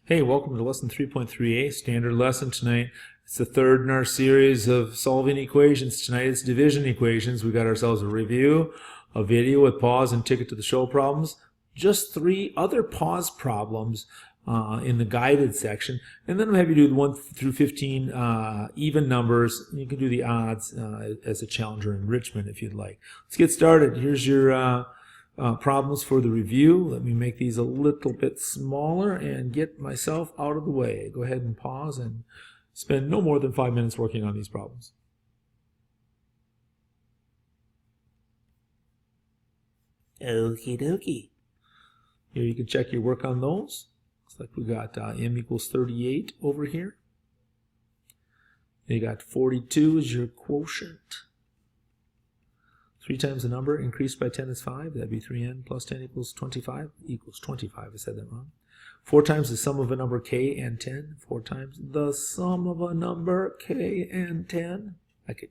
Hey, welcome to lesson 3.3a, standard lesson tonight. It's the third in our series of solving equations. Tonight it's division equations. We got ourselves a review, a video with pause and ticket to the show problems, just 3 other pause problems in the guided section, and then we'll have you do the 1 through 15 even numbers. You can do the odds as a challenge or enrichment if you'd like. Let's get started. Here's your problems for the review. Let me make these a little bit smaller and get myself out of the way. Go ahead and pause and spend no more than 5 minutes working on these problems. Okie dokie. Here you can check your work on those. Looks like we got m equals 38 over here. You got 42 as your quotient. 3 times the number increased by 10 is 5. That'd be 3n plus 10 equals 25. Equals 25. I said that wrong. 4 times the sum of a number k and 10. 4 times the sum of a number k and 10. I could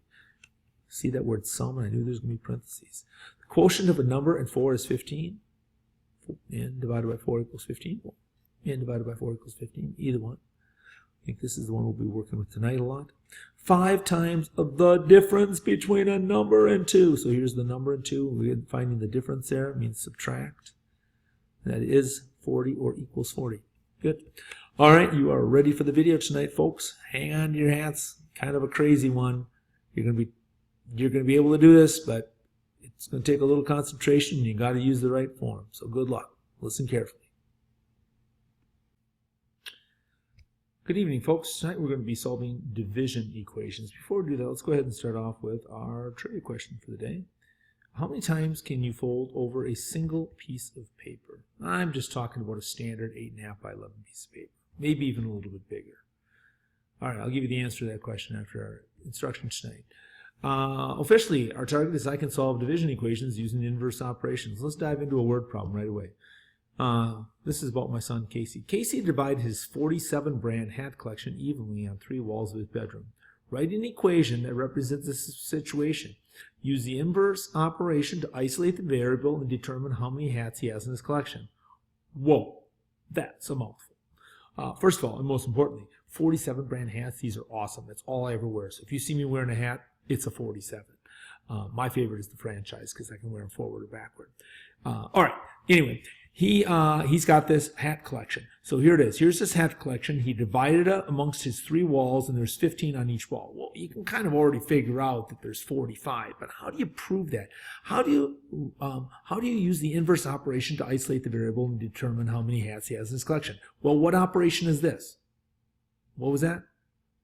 see that word sum, and I knew there's going to be parentheses. The quotient of a number and 4 is 15. n divided by 4 equals 15. Well, n divided by 4 equals 15. Either one. I think this is the one we'll be working with tonight a lot. 5 times the difference between a number and 2. So here's the number and 2. We're finding the difference there. It means subtract. That is 40 or equals 40. Good. All right, you are ready for the video tonight, folks. Hang on to your hats. Kind of a crazy one. You're going to be able to do this, but it's going to take a little concentration, and you got to use the right form. So good luck. Listen carefully. Good evening, folks. Tonight we're going to be solving division equations. Before we do that, let's go ahead and start off with our trivia question for the day. How many times can you fold over a single piece of paper? I'm just talking about a standard 8.5 by 11 piece of paper, maybe even a little bit bigger. All right, I'll give you the answer to that question after our instructions tonight. Officially, our target is I can solve division equations using inverse operations. Let's dive into a word problem right away. This is about my son Casey. Casey divided his 47 brand hat collection evenly on 3 walls of his bedroom. Write an equation that represents this situation. Use the inverse operation to isolate the variable and determine how many hats he has in his collection. Whoa, that's a mouthful. First of all, and most importantly, 47 brand hats. These are awesome. That's all I ever wear. So if you see me wearing a hat, it's a 47. My favorite is the franchise because I can wear them forward or backward. All right. Anyway, he's got this hat collection. So here it is. Here's this hat collection. He divided it amongst his 3 walls, and there's 15 on each wall. Well, you can kind of already figure out that there's 45, but how do you prove that? How do you use the inverse operation to isolate the variable and determine how many hats he has in his collection? Well, what operation is this? What was that?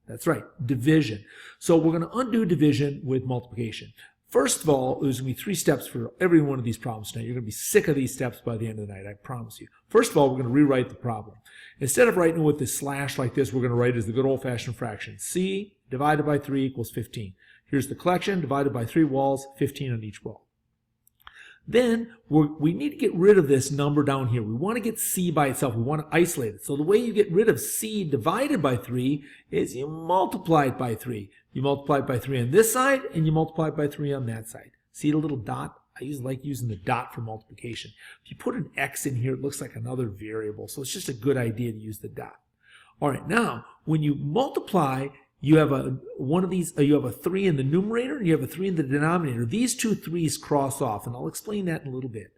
That's right, division. So we're going to undo division with multiplication. First of all, there's going to be 3 steps for every one of these problems tonight. You're going to be sick of these steps by the end of the night, I promise you. First of all, we're going to rewrite the problem. Instead of writing it with this slash like this, we're going to write it as the good old-fashioned fraction. C divided by 3 equals 15. Here's the collection divided by 3 walls, 15 on each wall. Then we need to get rid of this number down here. We want to get C by itself. We want to isolate it. So the way you get rid of C divided by 3 is you multiply it by 3. You multiply it by 3 on this side, and you multiply it by 3 on that side. See the little dot? I like using the dot for multiplication. If you put an X in here, it looks like another variable. So it's just a good idea to use the dot. All right, now when you multiply, you have you have a 3 in the numerator and you have a 3 in the denominator. These 2 3's cross off, and I'll explain that in a little bit.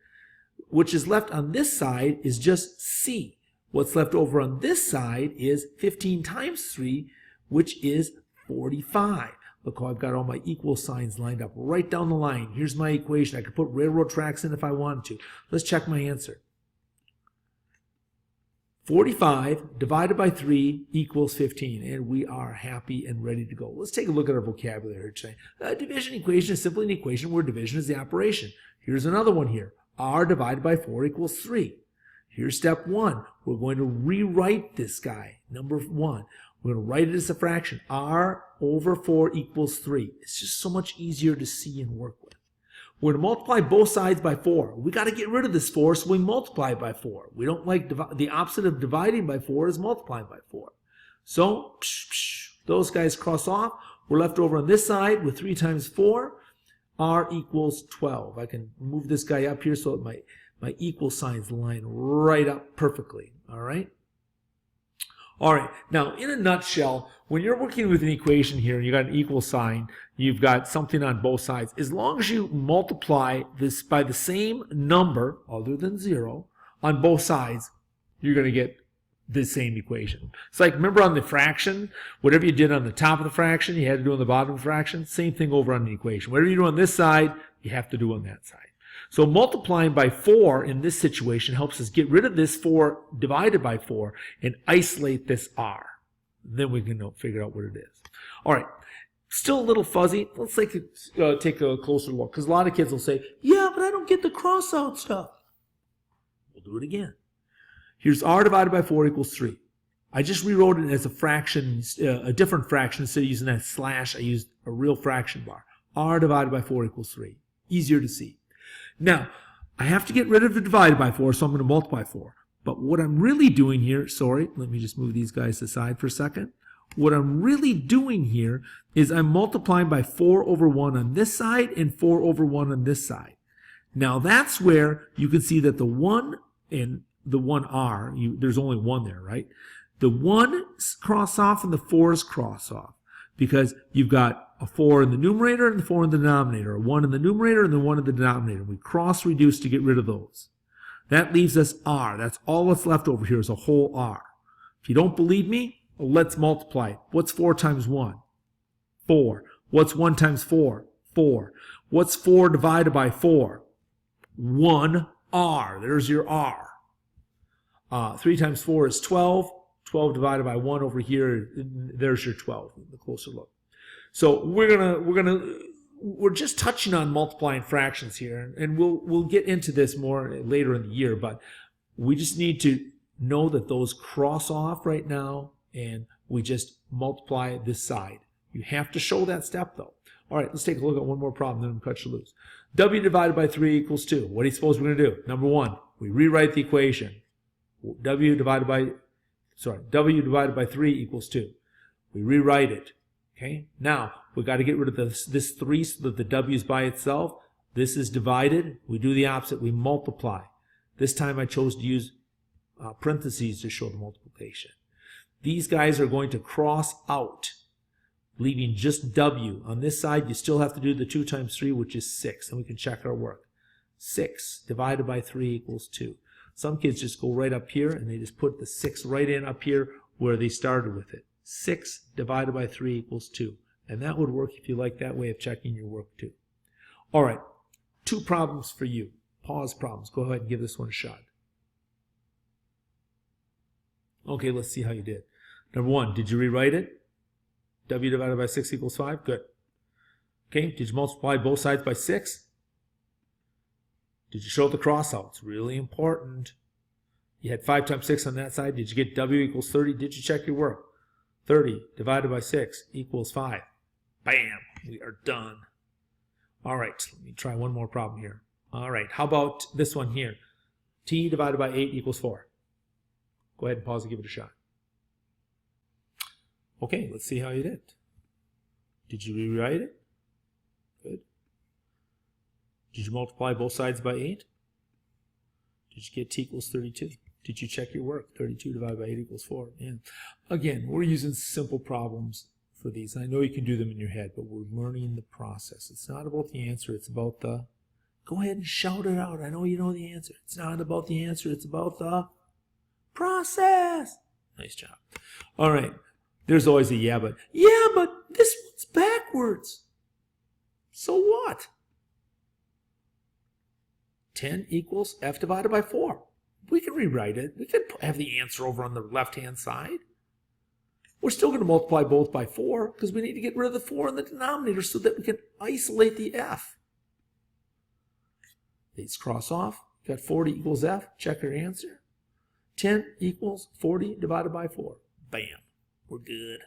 Which is left on this side is just C. What's left over on this side is 15 times 3, which is 45. Look how I've got all my equal signs lined up right down the line. Here's my equation. I could put railroad tracks in if I wanted to. Let's check my answer. 45 divided by 3 equals 15, and we are happy and ready to go. Let's take a look at our vocabulary today. A division equation is simply an equation where division is the operation. Here's another one here. R divided by 4 equals 3. Here's step 1. We're going to rewrite this guy, number 1. We're going to write it as a fraction. R over 4 equals 3. It's just so much easier to see and work with. We're going to multiply both sides by 4. We got to get rid of this 4, so we multiply by 4. We don't like the opposite of dividing by 4 is multiplying by 4. So those guys cross off. We're left over on this side with 3 times 4. R equals 12. I can move this guy up here so that my equal signs line right up perfectly. All right. All right, now in a nutshell, when you're working with an equation here and you got an equal sign, you've got something on both sides. As long as you multiply this by the same number, other than 0, on both sides, you're going to get the same equation. It's like, remember on the fraction, whatever you did on the top of the fraction, you had to do on the bottom of the fraction. Same thing over on the equation. Whatever you do on this side, you have to do on that side. So multiplying by 4 in this situation helps us get rid of this 4 divided by 4 and isolate this r. Then we can figure out what it is. All right, still a little fuzzy. Let's take a closer look, because a lot of kids will say, yeah, but I don't get the cross out stuff. We'll do it again. Here's r divided by 4 equals 3. I just rewrote it as a fraction, a different fraction. Instead of using that slash, I used a real fraction bar. R divided by 4 equals 3. Easier to see. Now, I have to get rid of the divided by 4, so I'm going to multiply 4. But what I'm really doing here, sorry, let me just move these guys aside for a second. What I'm really doing here is I'm multiplying by 4 over 1 on this side and 4 over 1 on this side. Now, that's where you can see that the 1 and the 1r, there's only 1 there, right? The 1 cross off and the 4's cross off, because you've got a 4 in the numerator and the 4 in the denominator, a 1 in the numerator and the 1 in the denominator. We cross-reduce to get rid of those. That leaves us r. That's all that's left over here is a whole r. If you don't believe me, let's multiply. What's 4 times 1? 4. What's 1 times 4? 4. What's 4 divided by 4? 1r. There's your r. 3 times 4 is 12. 12 divided by 1 over here, there's your 12. The closer look. So we're just touching on multiplying fractions here, and we'll get into this more later in the year, but we just need to know that those cross off right now, and we just multiply this side. You have to show that step though. All right, let's take a look at one more problem, then we'll cut you loose. W divided by 3 equals 2. What do you suppose we're going to do? Number 1, we rewrite the equation. W divided by 3 equals 2. We rewrite it. Okay, now we've got to get rid of this 3 so that the w is by itself. This is divided. We do the opposite. We multiply. This time I chose to use parentheses to show the multiplication. These guys are going to cross out, leaving just w. On this side, you still have to do the 2 times 3, which is 6. And we can check our work. 6 divided by 3 equals 2. Some kids just go right up here, and they just put the 6 right in up here where they started with it. 6 divided by 3 equals 2. And that would work if you like that way of checking your work too. All right, 2 problems for you. Pause problems. Go ahead and give this one a shot. Okay, let's see how you did. Number 1, did you rewrite it? W divided by 6 equals 5? Good. Okay, did you multiply both sides by 6? Did you show the cross-outs? Really important. You had 5 times 6 on that side. Did you get W equals 30? Did you check your work? 30 divided by 6 equals 5. Bam! We are done. All right, let me try one more problem here. All right, how about this one here? T divided by 8 equals 4. Go ahead and pause and give it a shot. Okay, let's see how you did. Did you rewrite it? Good. Did you multiply both sides by 8? Did you get T equals 32? Did you check your work? 32 divided by 8 equals 4. And again, we're using simple problems for these. I know you can do them in your head, but we're learning the process. It's not about the answer. It's about the... Go ahead and shout it out. I know you know the answer. It's not about the answer. It's about the process. Nice job. All right. There's always a yeah, but this one's backwards. So what? 10 equals F divided by 4. We can rewrite it. We could have the answer over on the left-hand side. We're still going to multiply both by 4 because we need to get rid of the 4 in the denominator so that we can isolate the F. These cross off. Got 40 equals F. Check your answer. 10 equals 40 divided by 4. Bam. We're good.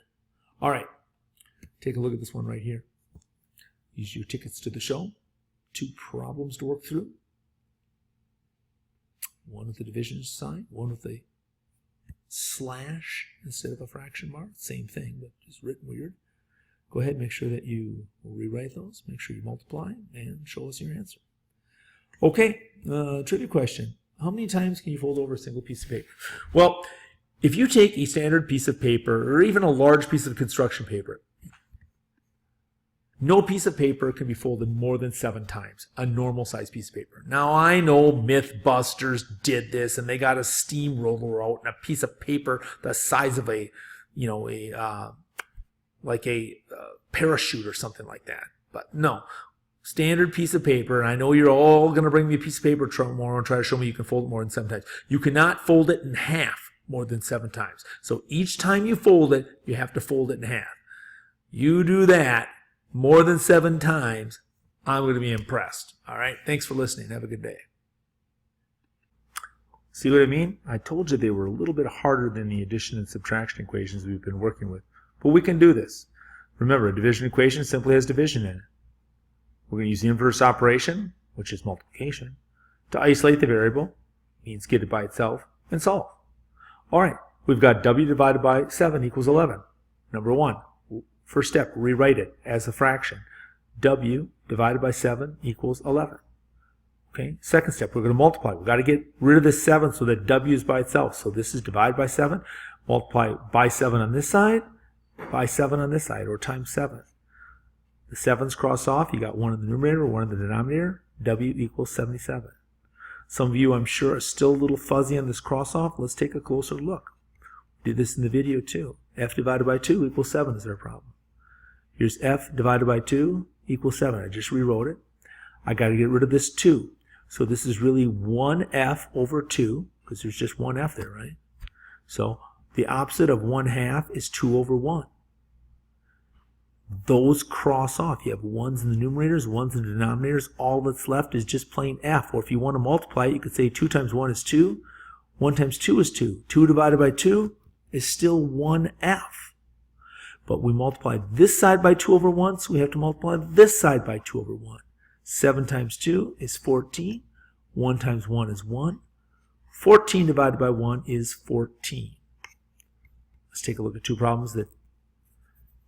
All right. Take a look at this one right here. Use your tickets to the show. 2 problems to work through. One with the division sign, one with the slash instead of a fraction mark. Same thing, but just written weird. Go ahead and make sure that you rewrite those. Make sure you multiply and show us your answer. Okay, trivia question. How many times can you fold over a single piece of paper? Well, If you take a standard piece of paper or even a large piece of construction paper, no piece of paper can be folded more than 7 times, a normal size piece of paper. Now I know Mythbusters did this and they got a steamroller out and a piece of paper the size of a, like a parachute or something like that. But no, standard piece of paper, and I know you're all going to bring me a piece of paper tomorrow and try to show me you can fold it more than 7 times. You cannot fold it in half more than 7 times. So each time you fold it, you have to fold it in half. You do that more than 7 times, I'm going to be impressed. All right, thanks for listening. Have a good day. See what I mean? I told you they were a little bit harder than the addition and subtraction equations we've been working with. But we can do this. Remember, a division equation simply has division in it. We're going to use the inverse operation, which is multiplication, to isolate the variable, means get it by itself, and solve. All right, we've got w divided by 7 equals 11. Number 1. First step, rewrite it as a fraction. W divided by 7 equals 11. Okay, second step, we're going to multiply. We've got to get rid of this 7 so that W is by itself. So this is divided by 7, multiply by 7 on this side, by 7 on this side, or times 7. The 7's cross off. You got 1 in the numerator, 1 in the denominator. W equals 77. Some of you, I'm sure, are still a little fuzzy on this cross off. Let's take a closer look. We did this in the video too. F divided by 2 equals 7 is our problem. Here's F divided by 2 equals 7. I just rewrote it. I got to get rid of this 2. So this is really 1F over 2, because there's just 1 F there, right? So the opposite of 1/2 is 2 over 1. Those cross off. You have 1's in the numerators, 1's in the denominators. All that's left is just plain F. Or if you want to multiply it, you could say 2 times 1 is 2. 1 times 2 is 2. 2 divided by 2 is still 1F. But we multiply this side by 2 over 1, so we have to multiply this side by 2 over 1. 7 times 2 is 14. 1 times 1 is 1. 14 divided by 1 is 14. Let's take a look at 2 problems that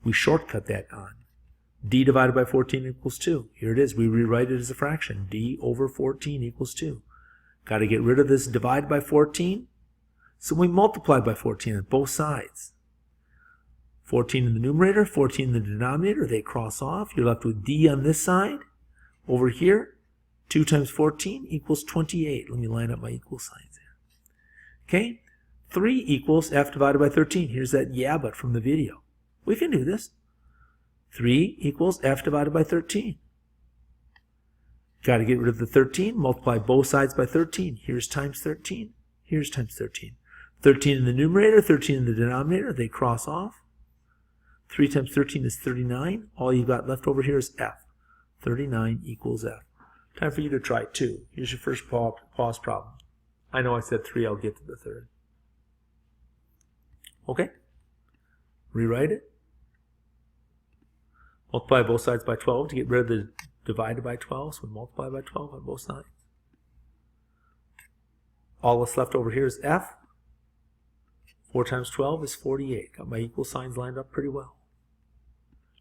we shortcut that on. D divided by 14 equals 2. Here it is. We rewrite it as a fraction. D over 14 equals 2. Got to get rid of this divide by 14. So we multiply by 14 on both sides. 14 in the numerator, 14 in the denominator. They cross off. You're left with D on this side. Over here, 2 times 14 equals 28. Let me line up my equal signs here. Okay? 3 equals F divided by 13. Here's that yeah but from the video. We can do this. 3 equals F divided by 13. Got to get rid of the 13. Multiply both sides by 13. Here's times 13. Here's times 13. 13 in the numerator, 13 in the denominator. They cross off. 3 times 13 is 39. All you've got left over here is F. 39 equals F. Time for you to try 2. Here's your first pause problem. I know I said 3. I'll get to the third. Okay? Rewrite it. Multiply both sides by 12 to get rid of the divided by 12. So we multiply by 12 on both sides. All that's left over here is F. 4 times 12 is 48. Got my equal signs lined up pretty well.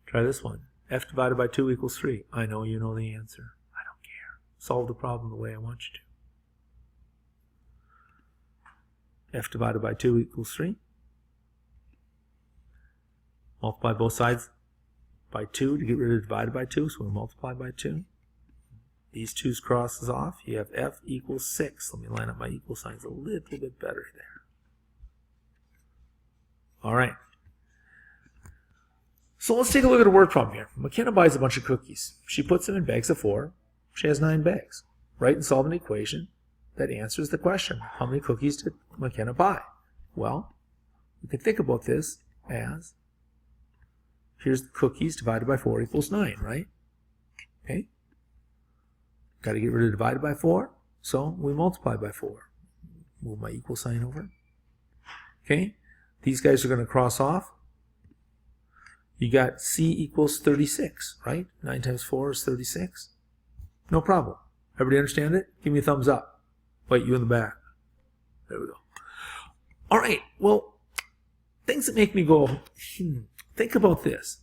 Try this one. F divided by 2 equals 3. I know you know the answer. I don't care. Solve the problem the way I want you to. F divided by 2 equals 3. Multiply both sides by 2 to get rid of divided by 2. So we multiply by 2. These 2's crosses off. You have F equals 6. Let me line up my equal signs a little bit better there. All right. So let's take a look at a word problem here. McKenna buys a bunch of cookies. She puts them in bags of 4. She has 9 bags. Write and solve an equation that answers the question, how many cookies did McKenna buy? Well, we can think about this as, here's the cookies divided by 4 equals 9, right? Okay. Got to get rid of divided by 4, so we multiply by 4. Move my equal sign over. Okay. These guys are going to cross off. You got C equals 36, right? 9 times 4 is 36. No problem. Everybody understand it? Give me a thumbs up. Wait, you in the back. There we go. All right. Well, things that make me go, think about this.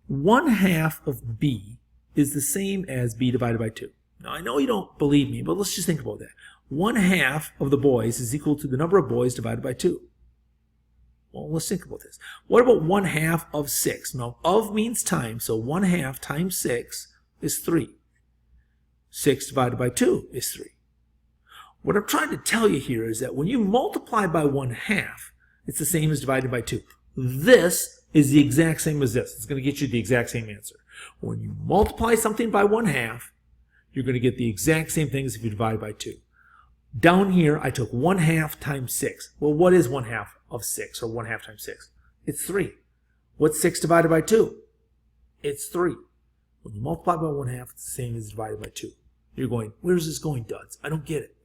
1/2 of B is the same as B divided by 2. Now, I know you don't believe me, but let's just think about that. 1/2 of the boys is equal to the number of boys divided by 2. Well, let's think about this. What about 1/2 of 6? Now, of means time, so 1/2 times 6 is 3. 6 divided by 2 is 3. What I'm trying to tell you here is that when you multiply by 1/2, it's the same as divided by 2. This is the exact same as this. It's going to get you the exact same answer. When you multiply something by 1/2, you're going to get the exact same thing as if you divide by 2. Down here, I took 1/2 times 6. Well, what is 1/2 of 6, or 1/2 times 6? It's 3. What's 6 divided by 2? It's 3. When you multiply by 1/2, it's the same as divided by 2. You're going, where's this going, duds? I don't get it.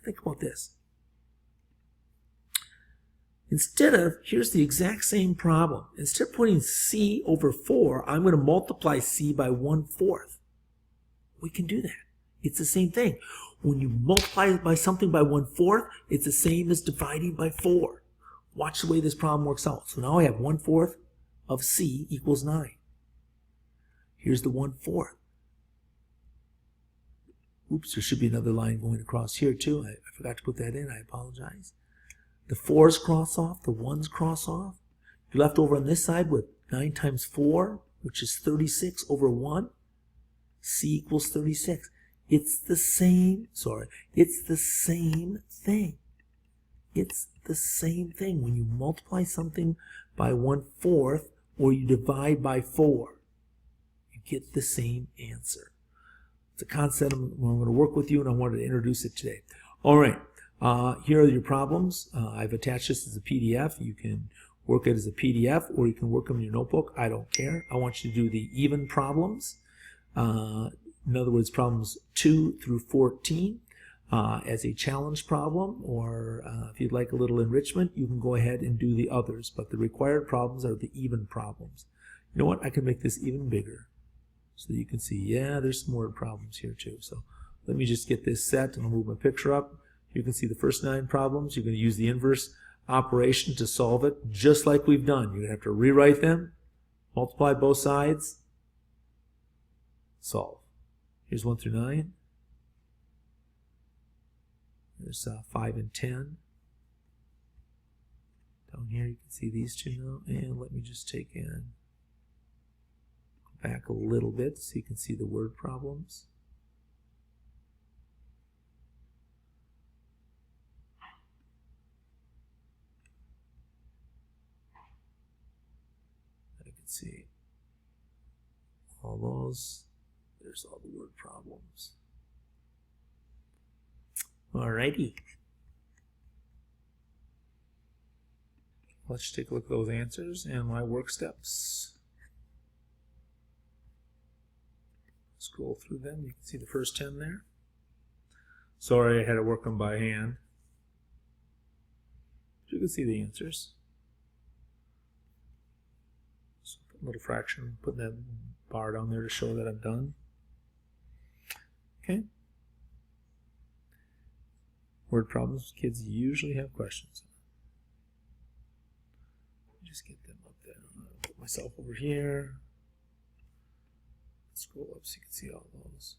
Think about this. Instead of, here's the exact same problem. Instead of putting c over 4, I'm going to multiply c by 1/4. We can do that. It's the same thing. When you multiply by something by 1/4, it's the same as dividing by 4. Watch the way this problem works out. So now I have 1/4 of c equals 9. Here's the 1/4. Oops, there should be another line going across here too. I forgot to put that in. I apologize. The 4's cross off, the 1's cross off. You're left over on this side with 9 times 4, which is 36 over 1. C equals 36. It's the same, it's the same thing. It's the same thing. When you multiply something by 1/4 or you divide by 4, you get the same answer. It's a concept I'm going to work with you, and I wanted to introduce it today. All right, here are your problems. I've attached this as a PDF. You can work it as a PDF, or you can work them in your notebook. I don't care. I want you to do the even problems. In other words, problems 2 through 14 as a challenge problem, or if you'd like a little enrichment, you can go ahead and do the others. But the required problems are the even problems. You know what? I can make this even bigger so that you can see, yeah, there's some word problems here too. So let me just get this set, and I'll move my picture up. You can see the first 9 problems. You're going to use the inverse operation to solve it, just like we've done. You're going to have to rewrite them, multiply both sides, solve. Here's 1 through 9. There's 5 and 10. Down here you can see these two now. And let me just take in back a little bit so you can see the word problems. I can see all those. There's all the word problems. Alrighty. Let's take a look at those answers and my work steps. Scroll through them. You can see the first 10 there. Sorry, I had to work them by hand. But you can see the answers. So put a little fraction, putting that bar down there to show that I'm done. Okay. Word problems, kids usually have questions. Just get them up there. I'll put myself over here. Scroll up so you can see all those.